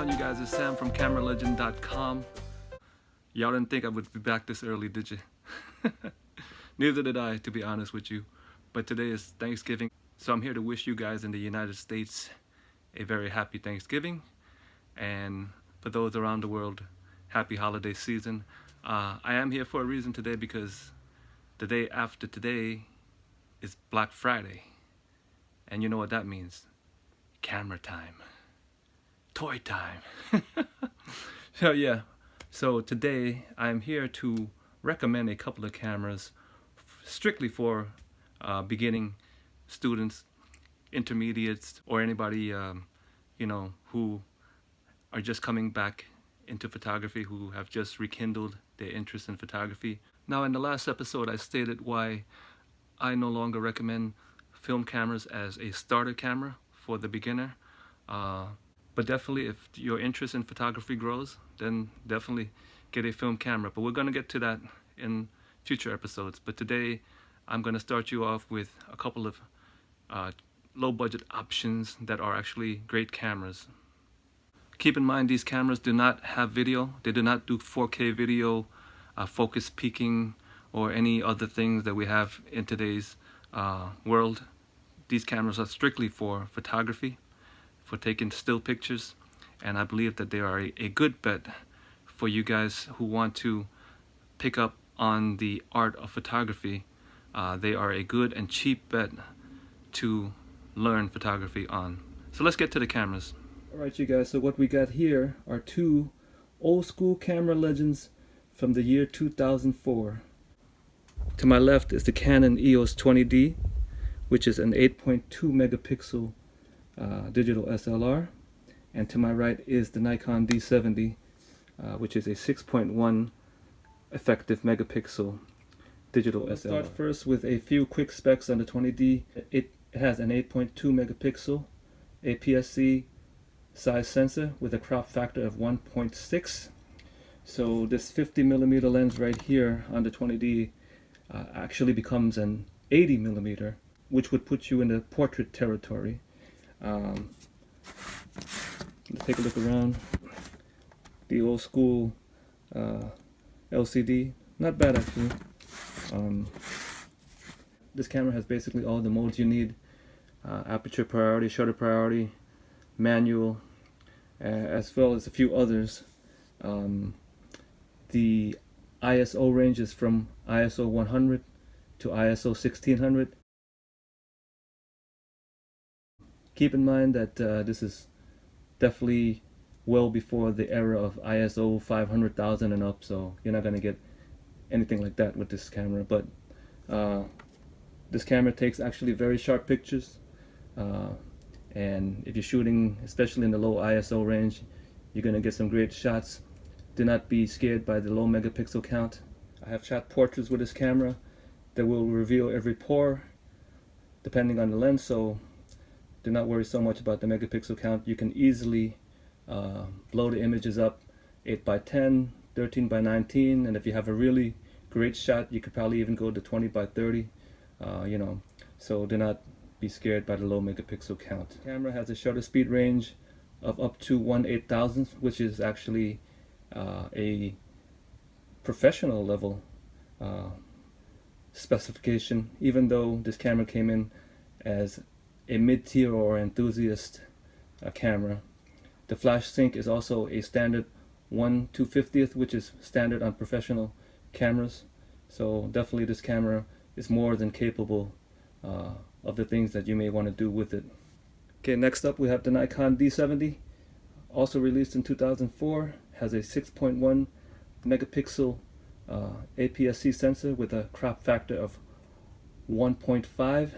on, you guys? It's Sam from CameraLegend.com. Y'all didn't think I would be back this early, did you? Neither did I, to be honest with you. But today is Thanksgiving, so I'm here to wish you guys in the United States a very happy Thanksgiving, and for those around the world, happy holiday season. I am here for a reason today, because the day after today is Black Friday, and you know what that means. Camera time. Toy time. So today I'm here to recommend a couple of cameras strictly for beginning students, intermediates, or anybody who are just coming back into photography, who have just rekindled their interest in photography. Now, in the last episode I stated why I no longer recommend film cameras as a starter camera for the beginner. But definitely, if your interest in photography grows, then definitely get a film camera. But we're going to get to that in future episodes. But today, I'm going to start you off with a couple of low-budget options that are actually great cameras. Keep in mind, these cameras do not have video. They do not do 4K video, focus peaking, or any other things that we have in today's world. These cameras are strictly for photography, for taking still pictures, and I believe that they are a good bet for you guys who want to pick up on the art of photography. They are a good and cheap bet to learn photography on. So let's get to the cameras. Alright, you guys, so what we got here are two old school camera legends from the year 2004. To my left is the Canon EOS 20D, which is an 8.2 megapixel digital SLR, and to my right is the Nikon D70, which is a 6.1 effective megapixel digital SLR. Let's start first with a few quick specs on the 20D. It has an 8.2 megapixel APS-C size sensor with a crop factor of 1.6. So this 50mm lens right here on the 20D actually becomes an 80mm, which would put you in the portrait territory. Let's take a look around. The old school LCD, not bad actually. This camera has basically all the modes you need: aperture priority, shutter priority, manual, as well as a few others. The ISO range is from ISO 100 to ISO 1600. Keep in mind that this is definitely well before the era of ISO 500,000 and up, so you're not going to get anything like that with this camera. But this camera takes actually very sharp pictures, and if you're shooting, especially in the low ISO range, you're going to get some great shots. Do not be scared by the low megapixel count. I have shot portraits with this camera that will reveal every pore depending on the lens, so do not worry so much about the megapixel count. You can easily blow the images up 8x10, 13x19, and if you have a really great shot, you could probably even go to 20x30. So do not be scared by the low megapixel count. The camera has a shutter speed range of up to 1/8000th, which is actually a professional level specification, even though this camera came in as a mid-tier or enthusiast camera. The flash sync is also a standard 1/250th, which is standard on professional cameras. So definitely this camera is more than capable of the things that you may want to do with it. Okay, next up we have the Nikon D70, also released in 2004, has a 6.1 megapixel APS-C sensor with a crop factor of 1.5.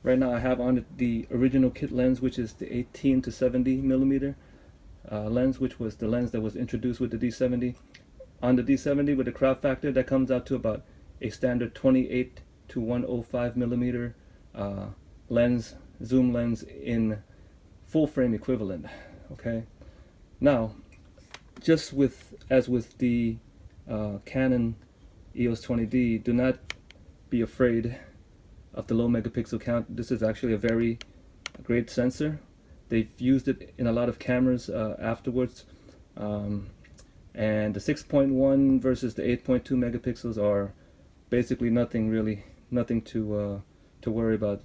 Right now I have on it the original kit lens, which is the 18 to 70mm lens, which was the lens that was introduced with the D70. On the D70 with the crop factor, that comes out to about a standard 28 to 105mm lens, zoom lens in full frame equivalent. Okay, now just as with the Canon EOS 20D, do not be afraid of the low megapixel count. This is actually a very great sensor. They've used it in a lot of cameras afterwards. And the 6.1 versus the 8.2 megapixels are basically nothing really, nothing to worry about.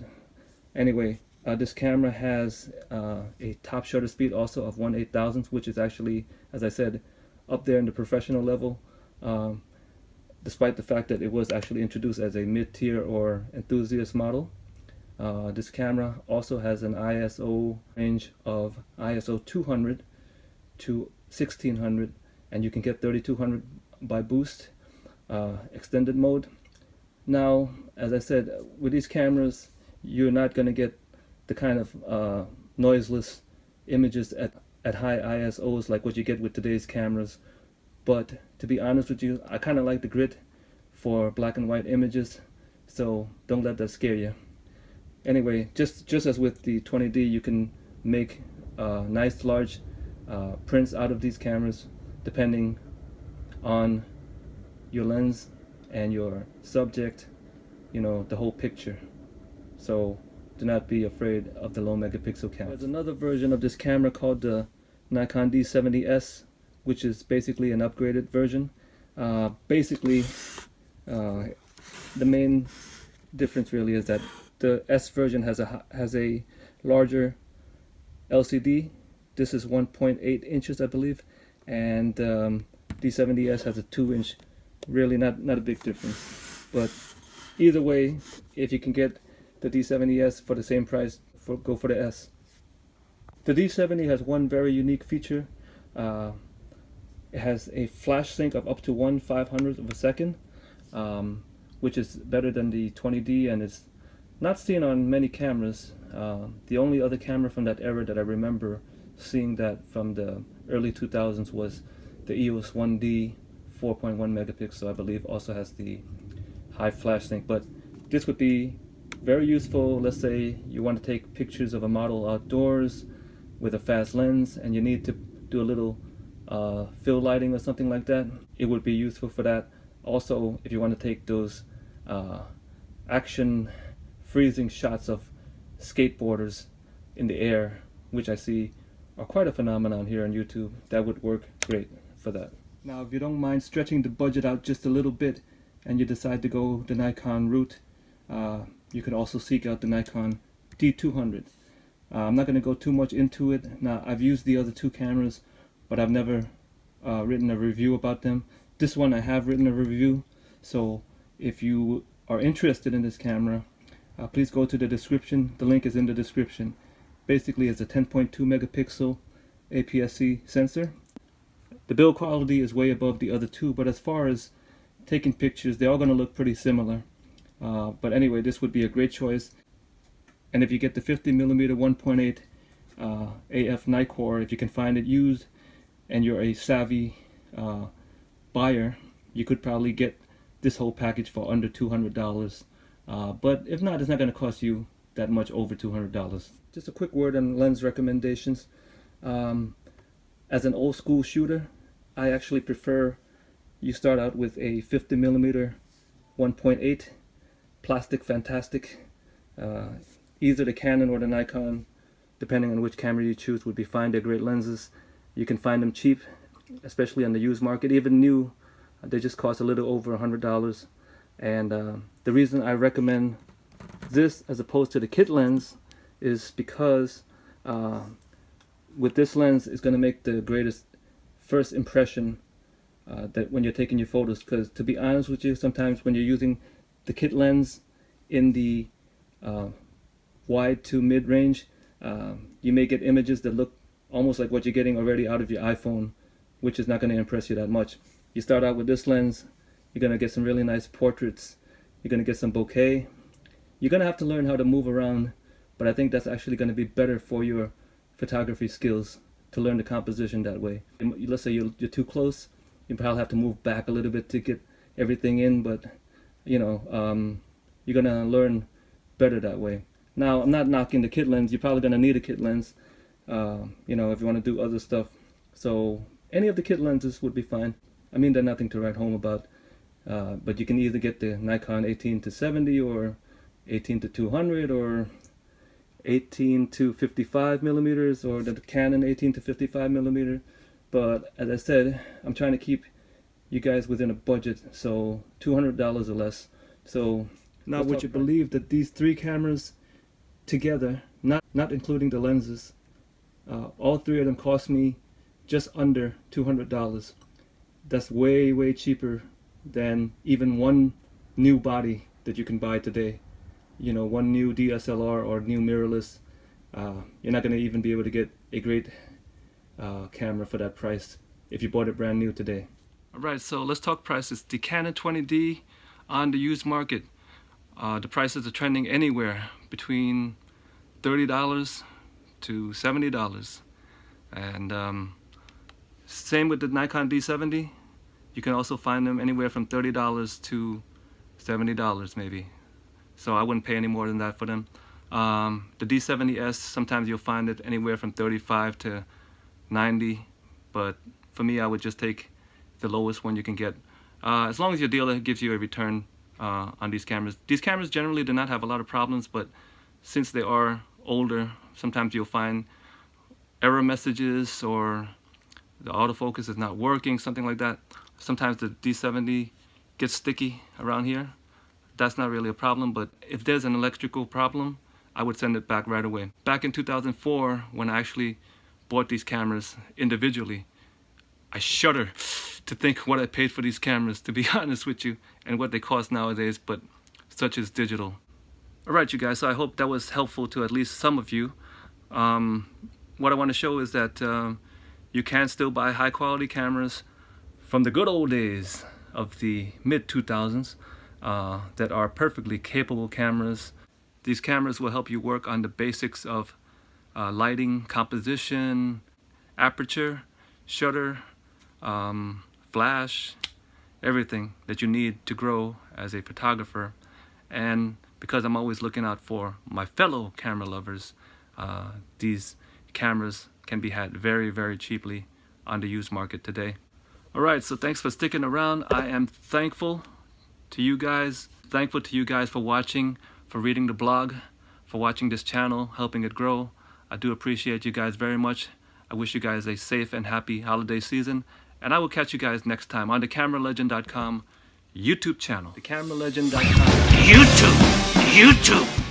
Anyway, this camera has a top shutter speed also of 1/8000th, which is actually, as I said, up there in the professional level, despite the fact that it was actually introduced as a mid-tier or enthusiast model. This camera also has an ISO range of ISO 200 to 1600, and you can get 3200 by boost extended mode. Now, as I said, with these cameras, you're not going to get the kind of noiseless images at high ISOs like what you get with today's cameras. But to be honest with you, I kind of like the grit for black and white images, so don't let that scare you. Anyway, just as with the 20D, you can make nice large prints out of these cameras depending on your lens and your subject, you know, the whole picture. So do not be afraid of the low megapixel camera. There's another version of this camera called the Nikon D70S, which is basically an upgraded version. Basically, the main difference really is that the S version has a larger LCD. This is 1.8 inches, I believe, and D70S has a 2-inch. Really not a big difference. But either way, if you can get the D70S for the same price, go for the S. The D70 has one very unique feature. It has a flash sync of up to 1/500th of a second, which is better than the 20D, and it's not seen on many cameras. The only other camera from that era that I remember seeing that from the early 2000s was the EOS 1D 4.1 megapixel, I believe, also has the high flash sync. But this would be very useful. Let's say you want to take pictures of a model outdoors with a fast lens and you need to do a little fill lighting or something like that. It would be useful for that. Also, if you want to take those action freezing shots of skateboarders in the air, which I see are quite a phenomenon here on YouTube, that would work great for that. Now, if you don't mind stretching the budget out just a little bit and you decide to go the Nikon route, you could also seek out the Nikon D200. I'm not going to go too much into it. Now, I've used the other two cameras, but I've never written a review about them. This one I have written a review, so if you are interested in this camera, please go to the description. The link is in the description. Basically, it's a 10.2 megapixel APS-C sensor. The build quality is way above the other two, but as far as taking pictures, they're all going to look pretty similar. But anyway, this would be a great choice. And if you get the 50mm 1.8 AF Nikkor, if you can find it used and you're a savvy buyer, you could probably get this whole package for under $200. But if not, it's not going to cost you that much over $200. Just a quick word on lens recommendations. As an old school shooter, I actually prefer you start out with a 50mm 1.8 plastic fantastic. Either the Canon or the Nikon, depending on which camera you choose, would be fine. They're great lenses. You can find them cheap, especially on the used market. Even new, they just cost a little over $100. And the reason I recommend this as opposed to the kit lens is because with this lens, it's going to make the greatest first impression that when you're taking your photos. Because to be honest with you, sometimes when you're using the kit lens in the wide to mid range, you may get images that look almost like what you're getting already out of your iPhone, which is not going to impress you that much. You start out with this lens, you're going to get some really nice portraits, you're going to get some bokeh. You're going to have to learn how to move around, but I think that's actually going to be better for your photography skills, to learn the composition that way. Let's say you're too close, you probably have to move back a little bit to get everything in, but you know, you're going to learn better that way. Now, I'm not knocking the kit lens. You're probably going to need a kit lens, you know, if you want to do other stuff. So any of the kit lenses would be fine. I mean, they're nothing to write home about, but you can either get the Nikon 18-70 or 18-200 or 18 to 55 millimeters or the Canon 18 to 55 millimeter. But as I said, I'm trying to keep you guys within a budget, so $200 or less. So now would you believe that these three cameras together, not including the lenses, all three of them cost me just under $200. That's way cheaper than even one new body that you can buy today. You know, one new DSLR or new mirrorless. You're not going to even be able to get a great camera for that price if you bought it brand new today. Alright, so let's talk prices. The Canon 20D on the used market, the prices are trending anywhere between $30 to $70. And same with the Nikon D70. You can also find them anywhere from $30 to $70 maybe. So I wouldn't pay any more than that for them. The D70S, sometimes you'll find it anywhere from $35 to $90, but for me I would just take the lowest one you can get. As long as your dealer gives you a return on these cameras. These cameras generally do not have a lot of problems, but since they are older, sometimes you'll find error messages or the autofocus is not working, something like that. Sometimes the D70 gets sticky around here. That's not really a problem, but if there's an electrical problem, I would send it back right away. Back in 2004, when I actually bought these cameras individually, I shudder to think what I paid for these cameras, to be honest with you, and what they cost nowadays, but such is digital. Alright you guys, so I hope that was helpful to at least some of you. What I want to show is that you can still buy high quality cameras from the good old days of the mid-2000s that are perfectly capable cameras. These cameras will help you work on the basics of lighting, composition, aperture, shutter, flash, everything that you need to grow as a photographer. And because I'm always looking out for my fellow camera lovers, these cameras can be had very cheaply on the used market today. Alright, so thanks for sticking around. I am thankful to you guys for watching, for reading the blog, for watching this channel, helping it grow. I do appreciate you guys very much. I wish you guys a safe and happy holiday season, and I will catch you guys next time on the CameraLegend.com YouTube channel. The CameraLegend.com YouTube.